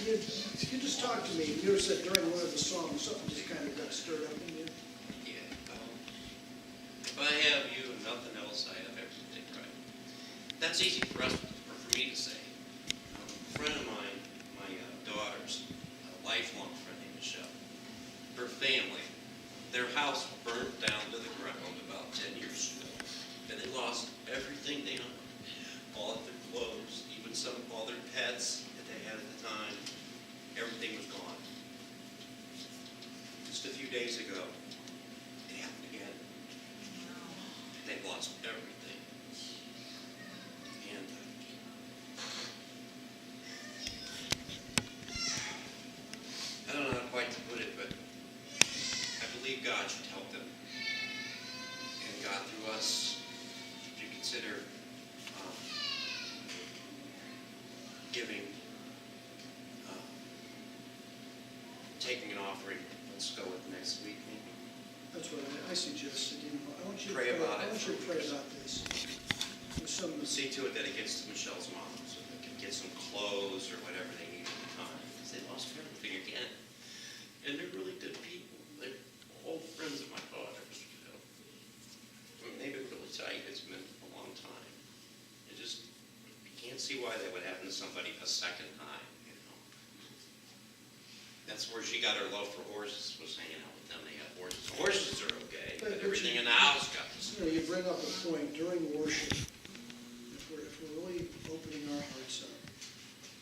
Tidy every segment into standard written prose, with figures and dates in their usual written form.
you just talked to me, you said during one of the songs, something just kind of got stirred up in you. Yeah, if I have you and nothing else, I have everything, right? That's easy for us, or for me to say. A friend of mine, my daughter's a lifelong friend named Michelle, her family, their house burned down to the ground about 10 years ago, and they lost everything they owned, all of their clothes, even all their pets that they had at the time. Everything was gone. Just a few days ago, it happened again. They've lost everything. And I don't know how quite to put it, but I believe God should help them. And God through us, if you consider giving, taking an offering. Let's go with next week, maybe. That's what I suggested. I want you Pray about it. I want you to pray about this. See to it that it gets to Michelle's mom, so they can get some clothes or whatever they need at the time. Because they lost everything again. And they're really good people. They're old friends of my daughter's, you know. I mean, they've been really tight. It's been a long time. You can't see why that would happen to somebody a second time, you know. That's where she got her love for horses, was hanging out with them. They have horses. Horses are okay, but everything in the house got this. You bring up a point during worship. If we're really opening our hearts up,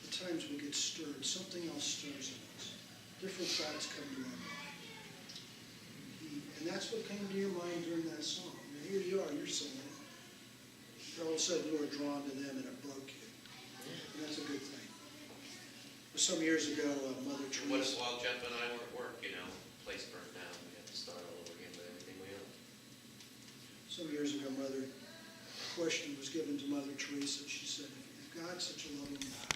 at times we get stirred. Something else stirs in us. Different thoughts come to our mind. And that's what came to your mind during that song. Now, here you are, you're singing it. All of a sudden you were drawn to them and it broke you. And that's a good thing. Some years ago, Mother Teresa. What if while Jeff and I were at work, you know, place burned down, we had to start all over again with everything we owned. Some years ago, a question was given to Mother Teresa. She said, if God's such a loving God,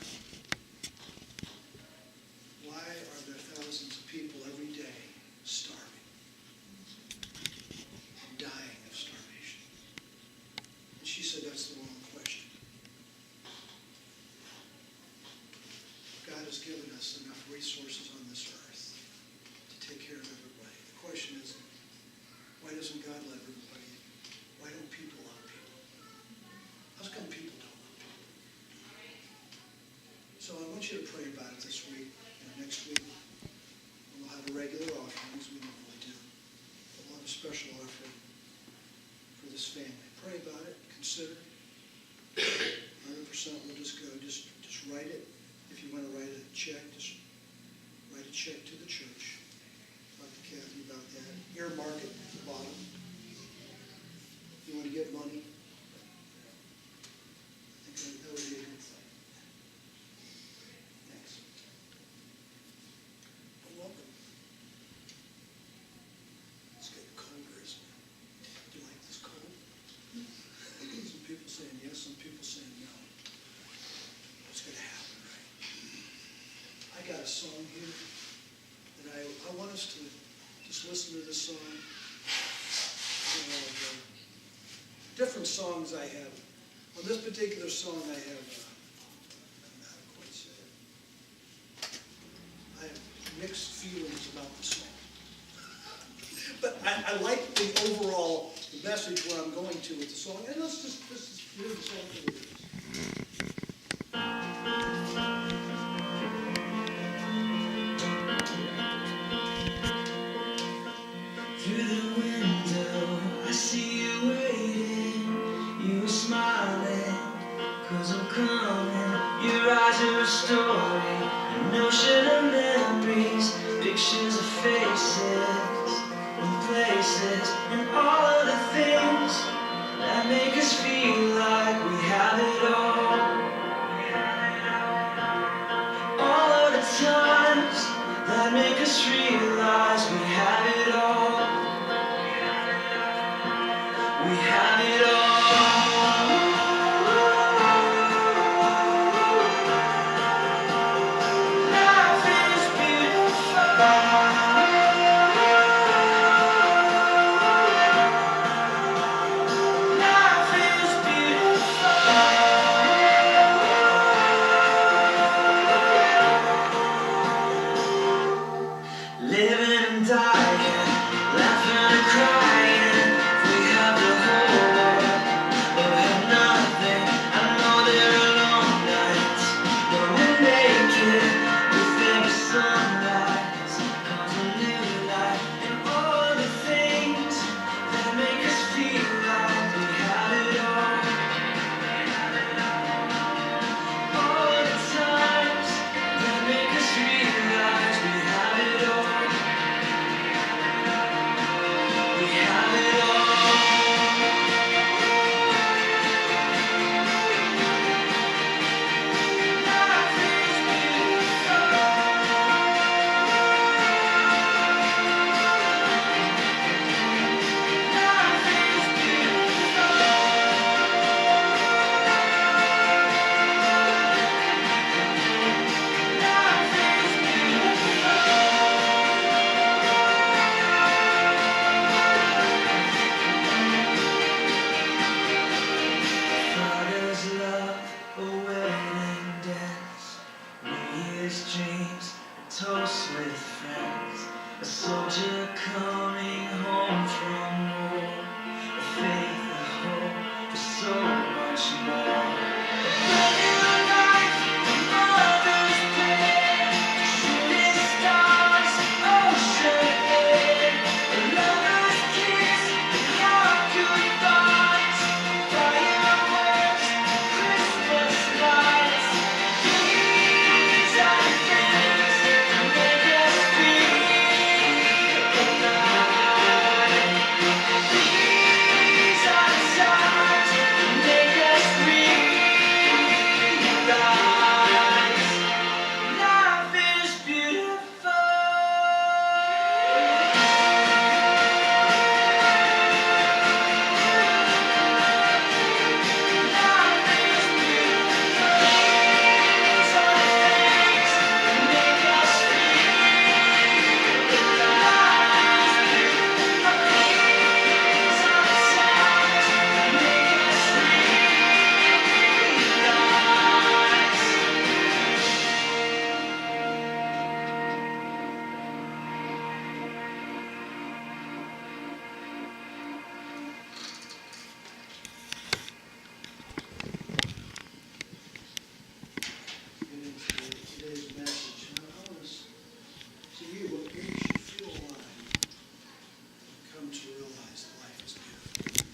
why are there thousands of people every day starving and dying of starvation? And she said, that's the wrong question. God has given us enough resources on this earth to take care of everybody. The question is, why doesn't God love everybody? Why don't people love people? How come people don't love people? So I want you to pray about it this week. Next week, we'll have a regular offering, as we normally do. We'll have a special offering for this family. Pray about it. Consider. 100% will just go. Just write it. If you want to write a check, just write a check to the church. Talk to Kathy about that. Earmark it at the bottom. If you want to get money, I think that would be a good thing. Thanks. Well, welcome. It's getting colder, isn't it? Do you like this cold? Some people saying yes, some people saying no. What's going to happen, right? I got a song here that I want us to just listen to this song. You know, different songs I have. On this particular song I have, I don't know how to quite say it. I have mixed feelings about the song. But I like the overall message where I'm going to with the song. And let's just hear the song for what it is. Through the window, I see you waiting. You were smiling, 'cause I'm coming. Your eyes are a story, an ocean of memories, pictures of faces and places, and all of the things that make us feel like we have it all. All of the times that make us realize we have it all. We have it all. Life is beautiful. Life is beautiful. his dreams, a toast with friends, a soldier coming home from war, a faith, a hope for so much more. A brand new life, a mother's prayer, shooting stars, ocean air, a lover's kiss, young goodbyes, fireworks, Christmas lights. These are the things that make us feel alive. These are the signs that make us realize life is beautiful. Get into today's message. And I want to you what makes you feel alive. Come to realize that life is beautiful.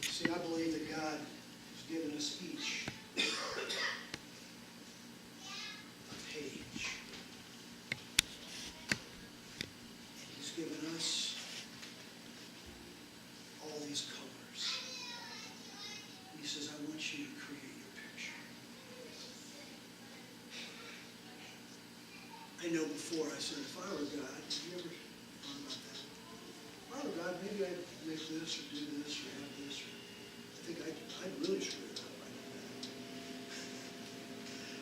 See, I believe that God has given us each a page. And He's given us all these colors. And He says, I want you to create your picture. I know before I said, if I were God, have you ever thought about that? If I were God, maybe I'd make this or do this or have this. Or I think I'd really screw it up. I know that.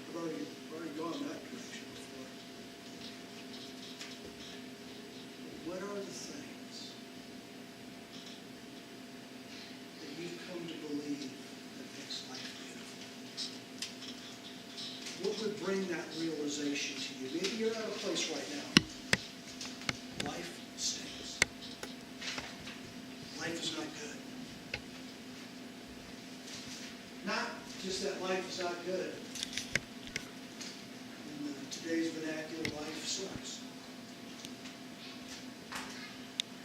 I've already gone that direction before. What are the things that you've come to believe that makes life beautiful? What would bring that realization to you? Maybe you're at a place right now. Life stinks. Life is not good. Not just that life is not good. In today's vernacular, life sucks.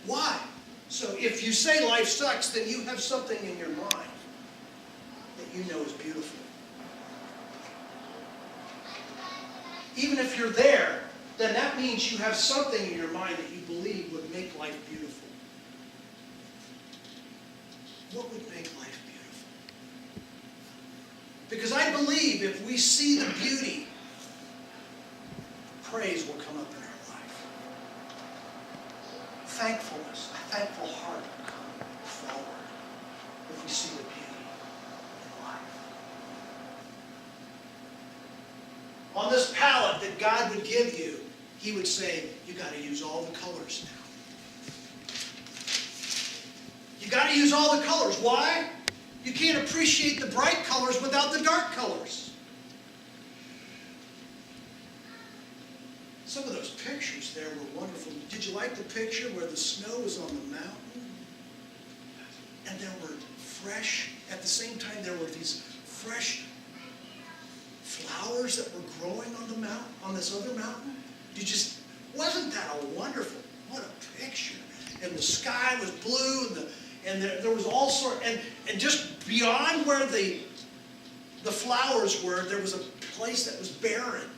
Why? So if you say life sucks, then you have something in your mind that you know is beautiful. Even if you're there, then that means you have something in your mind that you believe would make life beautiful. What would make life beautiful? Because I believe if we see the beauty, praise will come up in our life. Thankfulness, a thankful heart will come forward if we see the beauty in life. On this palette that God would give you, He would say, you got to use all the colors now. You got to use all the colors. Why? You can't appreciate the bright colors without the dark colors. Some of those pictures there were wonderful. Did you like the picture where the snow was on the mountain? And there were fresh, at the same time there were these fresh flowers that were growing on the mountain, on this other mountain. Wasn't that a wonderful, what a picture. And the sky was blue, and there was all sorts, and just beyond where the flowers were, there was a place that was barren.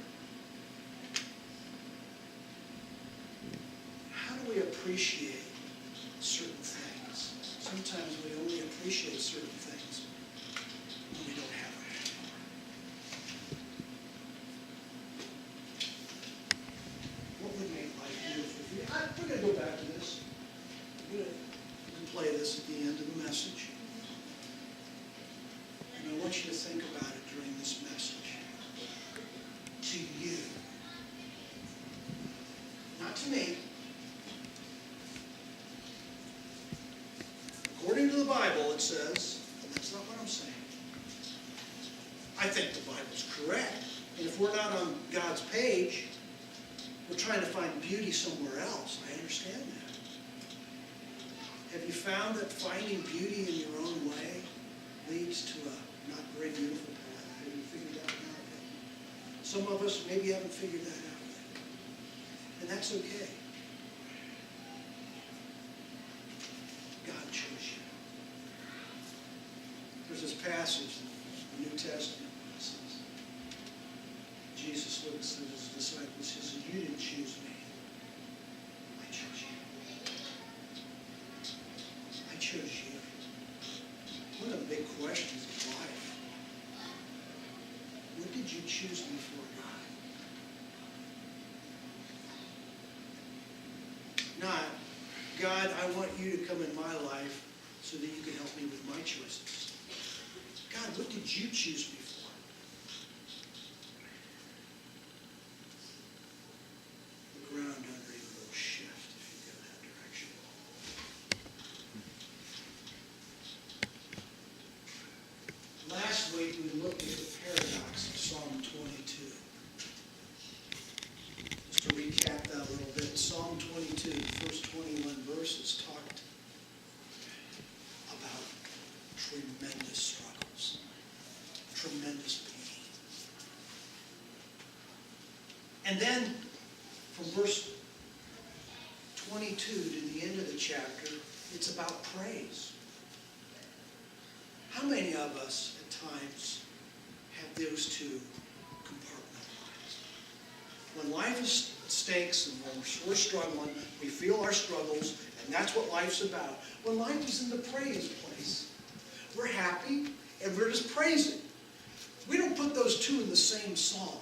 How do we appreciate certain things? Sometimes we only appreciate certain things when we don't have them anymore. What would make life beautiful for you? We're going to go back to this. We can play this at the end of the message. And I want you to think about it during this message. To you. Not to me. According to the Bible, it says, and that's not what I'm saying. I think the Bible's correct. And if we're not on God's page, we're trying to find beauty somewhere else. I understand that. Have you found that finding beauty in your own way leads to a not very beautiful path? Have you figured that out yet? Some of us maybe haven't figured that out yet. And that's okay. God chose you. There's this passage in the New Testament that says, Jesus looks at his disciples and says, you didn't choose me. I chose you. I chose you. One of the big questions of life, what did you choose me for, God? Not, God, I want you to come in my life so that you can help me with my choices. God, what did you choose me for? The ground under you will shift if you go that direction. Last week we looked at the paradox of Psalm 22. Just to recap that a little bit, Psalm 22, the first 21 verses talked about tremendous struggles, tremendous pain. And then from verse 22 to the end of the chapter, it's about praise. How many of us at times have those two compartmentalized? When life is stakes and when we're struggling, we feel our struggles, and that's what life's about. When life is in the praise place, we're happy and we're just praising. We don't put those two in the same song.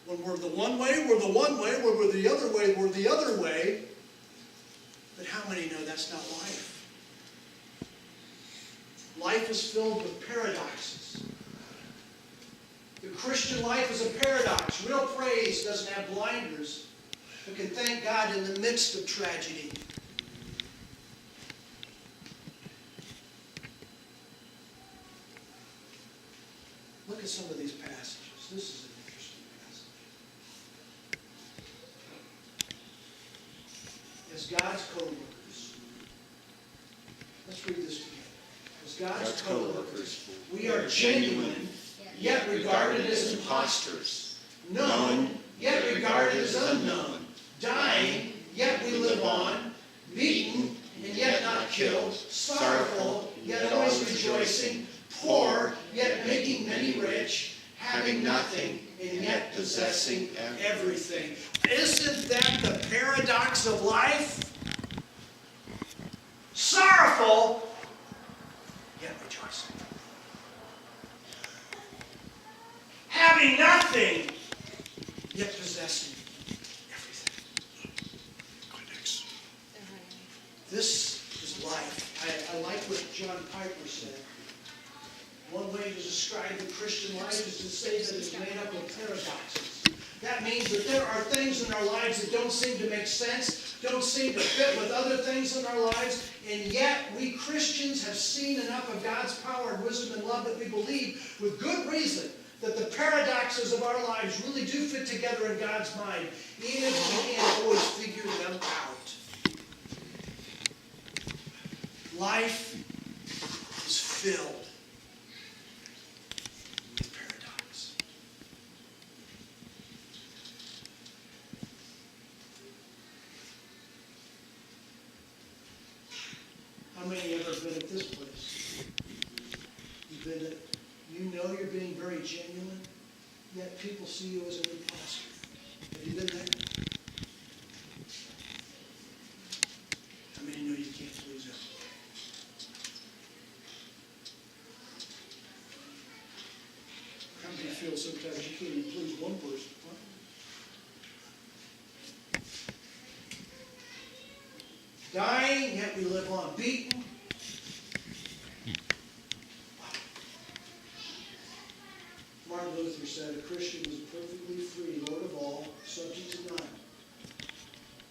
When we're the one way, we're the one way. When we're the other way, we're the other way. But how many know that's not life? Life is filled with paradoxes. The Christian life is a paradox. Real praise doesn't have blinders, but can thank God in the midst of tragedy. Look at some of these passages. This is an interesting passage. As God's co-workers, let's read this together. As God's co-workers, we are genuine, yet regarded as impostors, known, yet regarded as unknown, dying, yet we live on, beaten, and yet not killed, sorrowful, yet always rejoicing, poor, yet making many rich, having nothing, and yet possessing everything. Isn't that the paradox of life? Sorrowful, yet rejoicing. Having nothing, yet possessing everything. This is life. I like what John Piper said. One way to describe the Christian life is to say that it's made up of paradoxes. That means that there are things in our lives that don't seem to make sense, don't seem to fit with other things in our lives, and yet we Christians have seen enough of God's power and wisdom and love that we believe, with good reason, that the paradoxes of our lives really do fit together in God's mind, even if we can't always figure them out. Life is filled with paradox. How many have ever been at this place? You've been at, you know you're being very genuine, yet people see you as an imposter. Have you been there? How many know you can't please everyone? How many feel sometimes you can't even please one person? Huh? Dying, yet we live on. Beaten. Martin Luther said, a Christian is perfectly free, Lord of all, subject to none.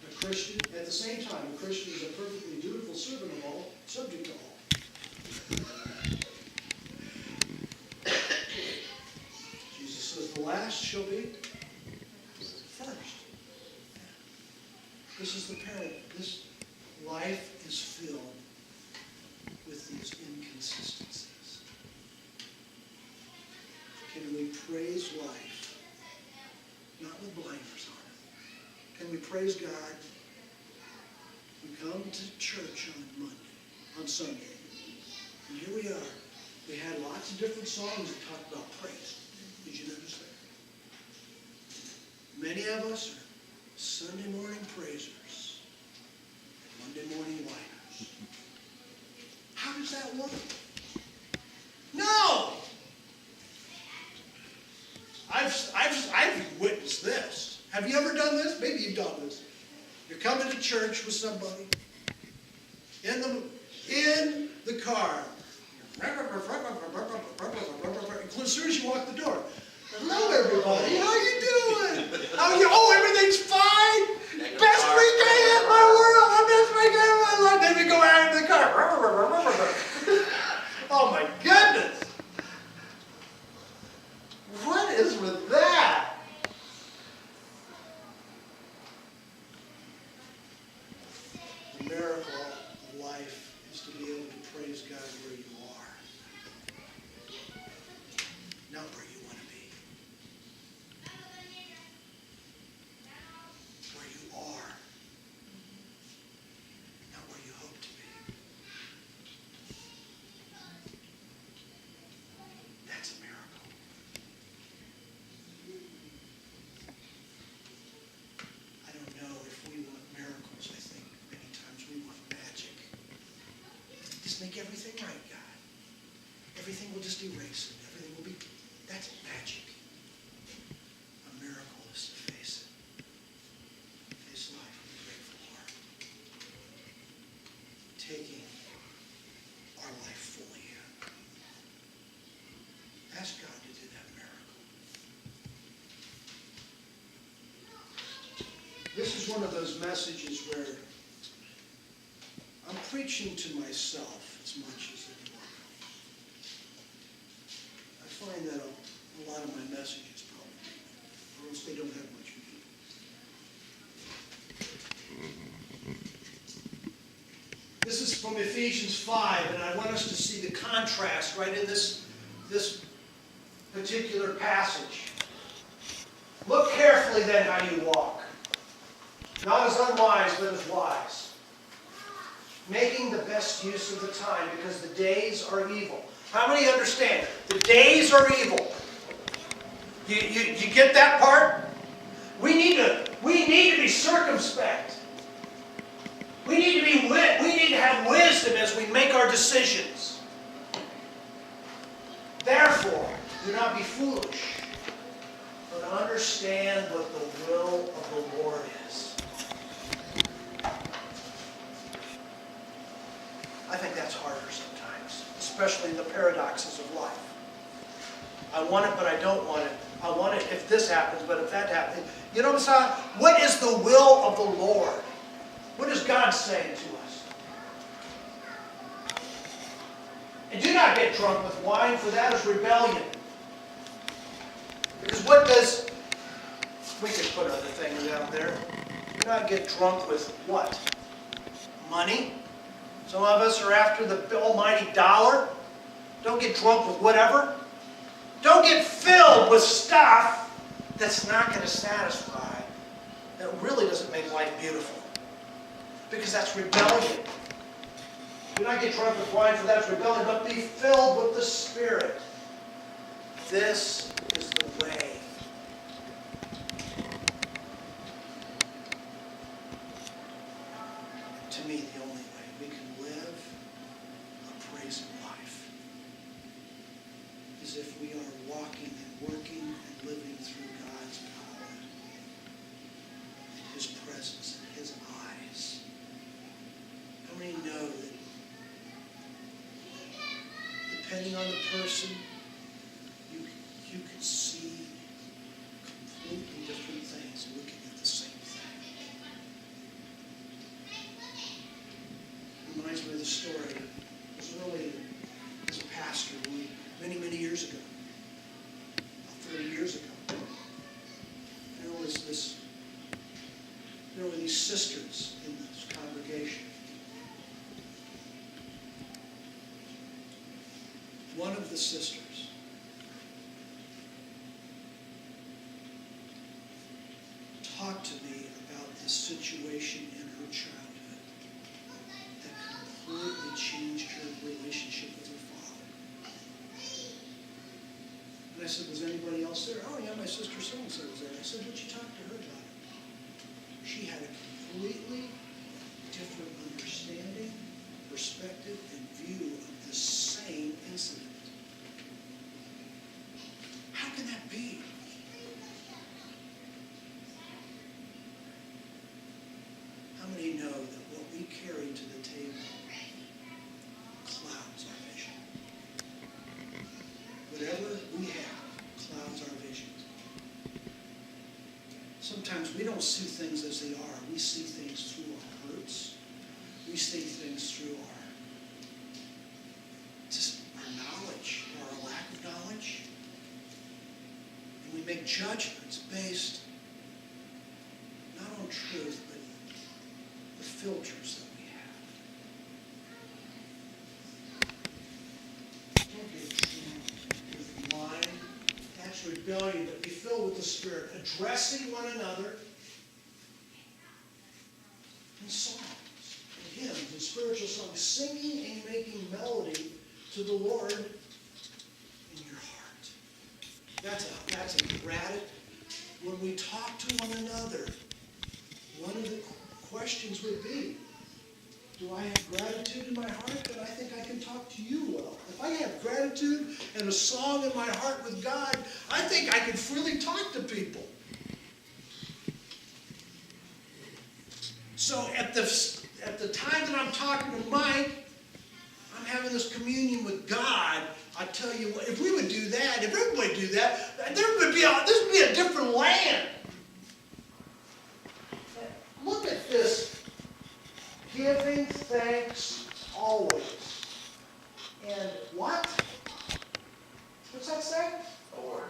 A Christian, at the same time, a Christian is a perfectly dutiful servant of all, subject to all. shall be first. This is the paradigm. This life is filled with these inconsistencies. Can we praise life, not with blinders on it? Can we praise God? We come to church on Monday, on Sunday, and here we are. We had lots of different songs that talked about praise. Did you notice that? Many of us are Sunday morning praisers and Monday morning whiners. How does that work? No! I've witnessed this. Have you ever done this? Maybe you've done this. You're coming to church with somebody in the car. As soon as you walk the door, hello everybody, how you doing? Oh, everything's fine. Best weekend in my world, best weekend in my life. Then we go out in the car. Oh my goodness. What is with that? The miracle of life is to be able to praise God where you are, not where you want to be. Where you are, not where you hope to be. That's a miracle. I don't know if we want miracles. I think many times we want magic. Just make everything right, God. Everything will just erase it. Everything will be... That's magic. A miracle is to face it. Face life with a grateful heart. Taking our life fully in. Ask God to do that miracle. This is one of those messages where I'm preaching to myself as much as anyone else. I find that a lot of my messages probably, or else they don't have much meaning. This is from Ephesians 5, and I want us to see the contrast right in this particular passage. Look carefully then how you walk, not as unwise, but as wise, making the best use of the time, because the days are evil. How many understand? The days are evil. You get that part? We need to be circumspect. We need to have wisdom as we make our decisions. Therefore, do not be foolish, but understand what the will of the Lord is. I think that's harder sometimes, especially the paradoxes of life. I want it, but I don't want it. I want it if this happens, but if that happens. You know what is the will of the Lord? What is God saying to us? And do not get drunk with wine, for that is rebellion. Because we could put other things out there. Do not get drunk with what? Money? Some of us are after the almighty dollar. Don't get drunk with whatever. Don't get filled with stuff that's not going to satisfy, that really doesn't make life beautiful. Because that's rebellion. Do not get drunk with wine, for that's rebellion, but be filled with the Spirit. This is the way. To me, the only way we can live a praising life is if we are walking and working and living through God's power and His presence and His eyes. How many know that depending on the person, you can see completely different things looking at the same thing? It reminds me of the story. It was early as a pastor many, many years ago, about 30 years ago. One of the sisters talked to me about this situation in her childhood that completely changed her relationship with her father. And I said, was anybody else there? Oh yeah, my sister so-and-so was there. I said, what'd you talk to her about? She had a completely different understanding, perspective, and view of the same incident. How can that be? How many know that what we carry to the table clouds our vision? Whatever we have clouds our vision. Sometimes we don't see things as they are. We see things through our hurts. We see things through our knowledge or our lack of knowledge. And we make judgments based not on truth, but the filters that we have. Don't be drunk with wine. That's rebellion, but be filled with the Spirit, addressing one another in songs, and hymns, and spiritual songs, singing and making melody to the Lord in your heart. That's a gratitude. When we talk to one another, one of the questions would be, do I have gratitude in my heart that I think I can talk to you well? If I have gratitude and a song in my heart with God, I think I can freely talk to people. So at the time that I'm talking to Mike, I'm having this communion with God. I tell you what, if we would do that, if everybody would do that, this would be a different land. Look at this. Giving thanks always. And what? What's that say? For.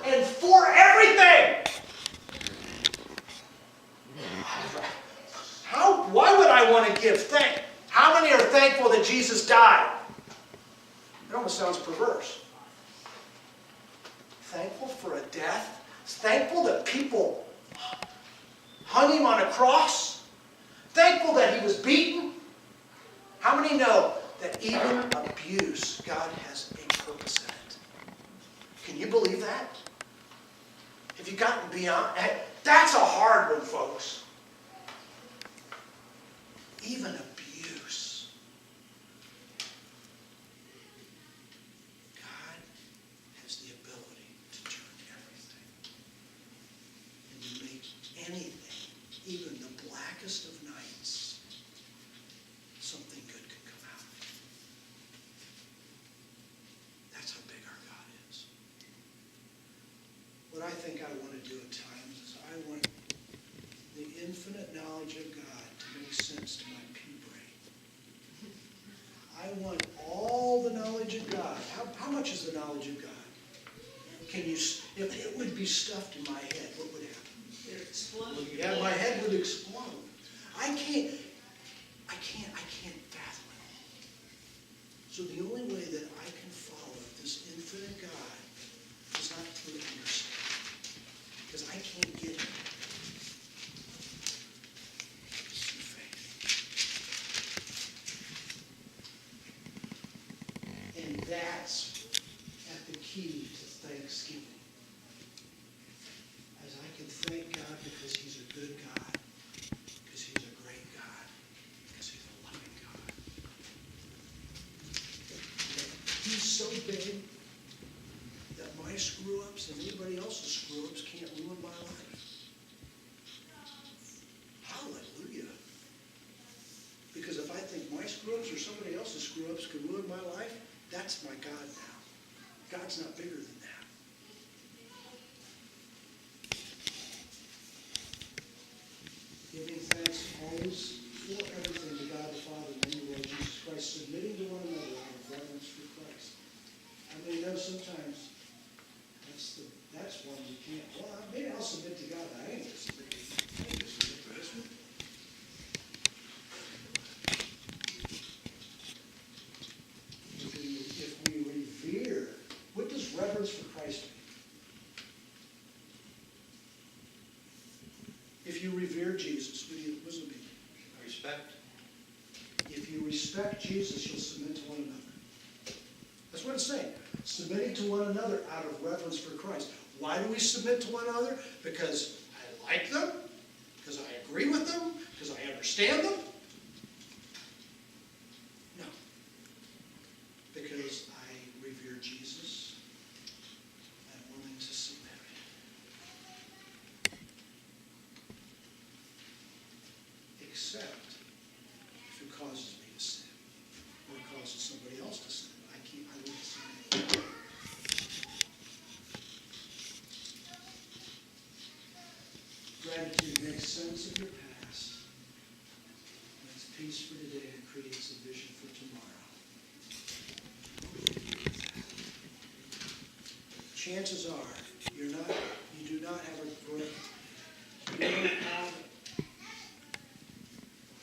And for everything. Why would I want to give thanks? How many are thankful that Jesus died? It almost sounds perverse. Thankful for a death? Thankful that people hung him on a cross? Thankful that he was beaten? How many know that even abuse, God has a purpose in it? Can you believe that? Have you gotten beyond? That's a hard one, folks. Even abuse. God has the ability to turn everything and to make anything, even the blackest of nights, something good can come out of it. That's how big our God is. What I think I want to do at times is I want the infinite knowledge of God to make sense to my pea brain. I want all the knowledge of God. How much is the knowledge of God? Can you, if it would be stuffed in my head, what would happen? It would explode. Yeah, my head would explode. I can't fathom it. So the only way that I can follow this infinite God is not through understanding, because I can't get it. It's through faith. And that's at the key to thanksgiving. As I can thank God because he's a good God, because he's a great God, because he's a loving God. He's so big that my screw-ups and anybody else's screw-ups can't ruin my life. Hallelujah. Because if I think my screw-ups or somebody else's screw-ups could ruin my life, that's my God now. God's not bigger than that. Giving thanks always for everything to God the Father and the Lord Jesus Christ, submitting to one another out of reverence for Christ. I mean, sometimes that's one you can't. Well, maybe I'll submit to God. I ain't going to submit to this one. If we respect Jesus, you'll submit to one another. That's what it's saying. Submitting to one another out of reverence for Christ. Why do we submit to one another? Because I like them? Because I agree with them? Because I understand them? No. Because I revere Jesus. I'm willing to submit. Except if it causes me to sin, or it causes somebody else to sin. I will submit. Gratitude makes sense of your past, makes peace for today, and creates a vision for tomorrow. Chances are you do not have you don't have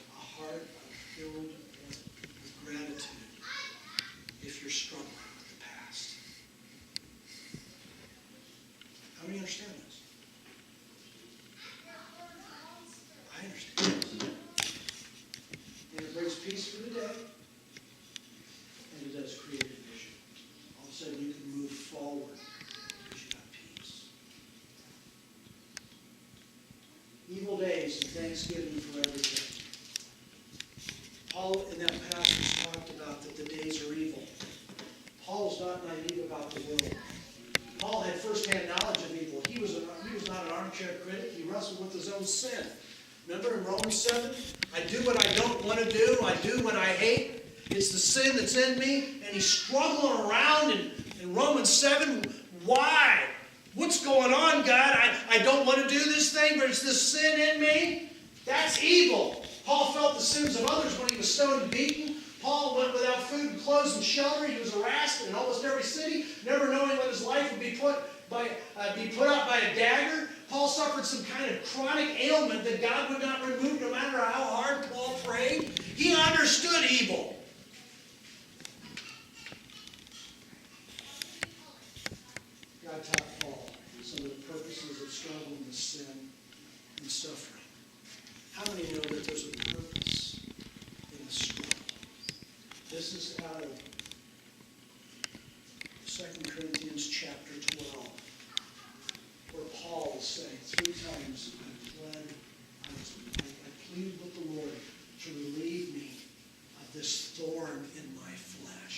a heart filled with gratitude if you're struggling with the past. How many understand this? I understand this. And it brings peace for the day, and it does create a vision. All of a sudden you can move forward because you got peace. Evil days and thanksgiving for everything. Paul in that passage talked about that the days are evil. Paul was not naive about the world. Paul had first-hand knowledge of evil. He was not an armchair critic. He wrestled with his own sin. Remember in Romans 7? I do what I don't want to do. I do what I hate. It's the sin that's in me. And he's struggling around in Romans 7. Why? What's going on, God? I don't want to do this thing, but it's this sin in me. That's evil. Paul felt the sins of others when he was stoned and beaten. Paul went without food and clothes and shelter. He was harassed in almost every city, never knowing when his life would be put out by a dagger. Paul suffered some kind of chronic ailment that God would not remove no matter how hard Paul prayed. He understood evil. God taught Paul some of the purposes of struggling with sin and suffering. How many know that there's a purpose in the struggle? This is out of 2 Corinthians chapter 12, where Paul is saying 3 times, I plead with the Lord to relieve me of this thorn in my flesh.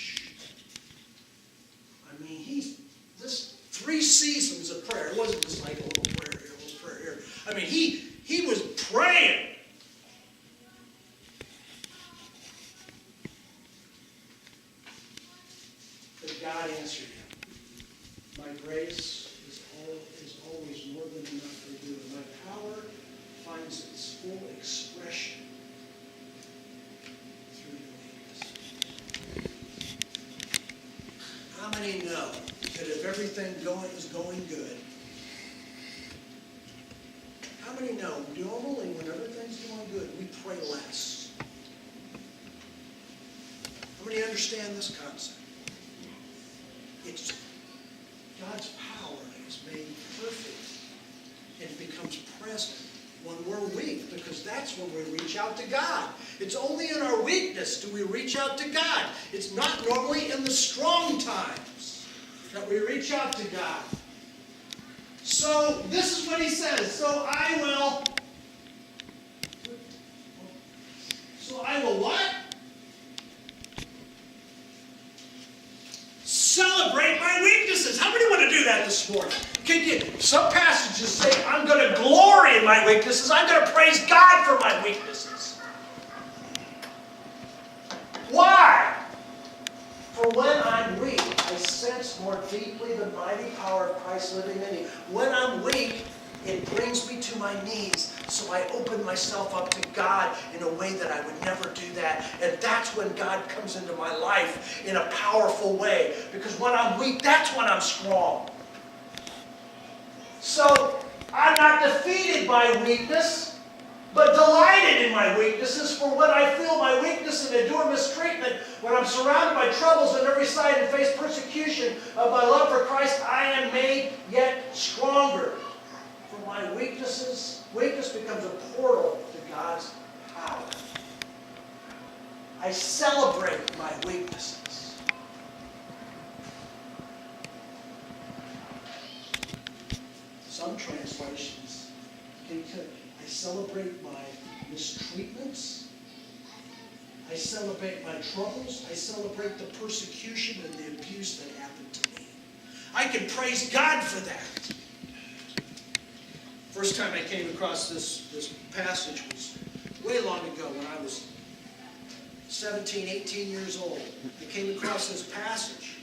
I mean, this 3 seasons of prayer. It wasn't just like a little prayer here, a little prayer here. I mean, he was praying. But God answered him. My grace is always more than enough for you, and my power finds its full expression through your weakness. How many know that if everything is going good, how many know normally when everything's going good, we pray less? How many understand this concept? It's God's power is made perfect and becomes present when we're weak, because that's when we reach out to God. It's only in our weakness do we reach out to God. It's not normally in the strong times that we reach out to God. So this is what he says. So I will what? Celebrate my weaknesses. How many want to do that this morning? Some passages say, I'm going to glory in my weaknesses. I'm going to praise God for my weaknesses. Why? For when I'm weak, I sense more deeply the mighty power of Christ living in me. When I'm weak, it brings me to my knees. So I open myself up to God in a way that I would never do that. And that's when God comes into my life in a powerful way. Because when I'm weak, that's when I'm strong. So I'm not defeated by weakness, but delighted in my weaknesses. For when I feel my weakness and endure mistreatment, when I'm surrounded by troubles on every side and face persecution of my love for Christ, I am made yet stronger. For my weakness becomes a portal to God's power. I celebrate my weaknesses. Some translations, I celebrate my mistreatments. I celebrate my troubles. I celebrate the persecution and the abuse that happened to me. I can praise God for that. First time I came across this passage was way long ago when I was 17, 18 years old. I came across this passage.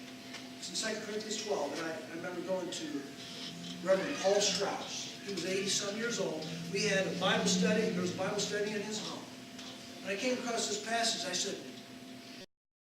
It's in 2 Corinthians 12, and I remember going to Reverend Paul Strauss. He was 80-some years old. We had a Bible study. There was a Bible study in his home. And I came across this passage. I said,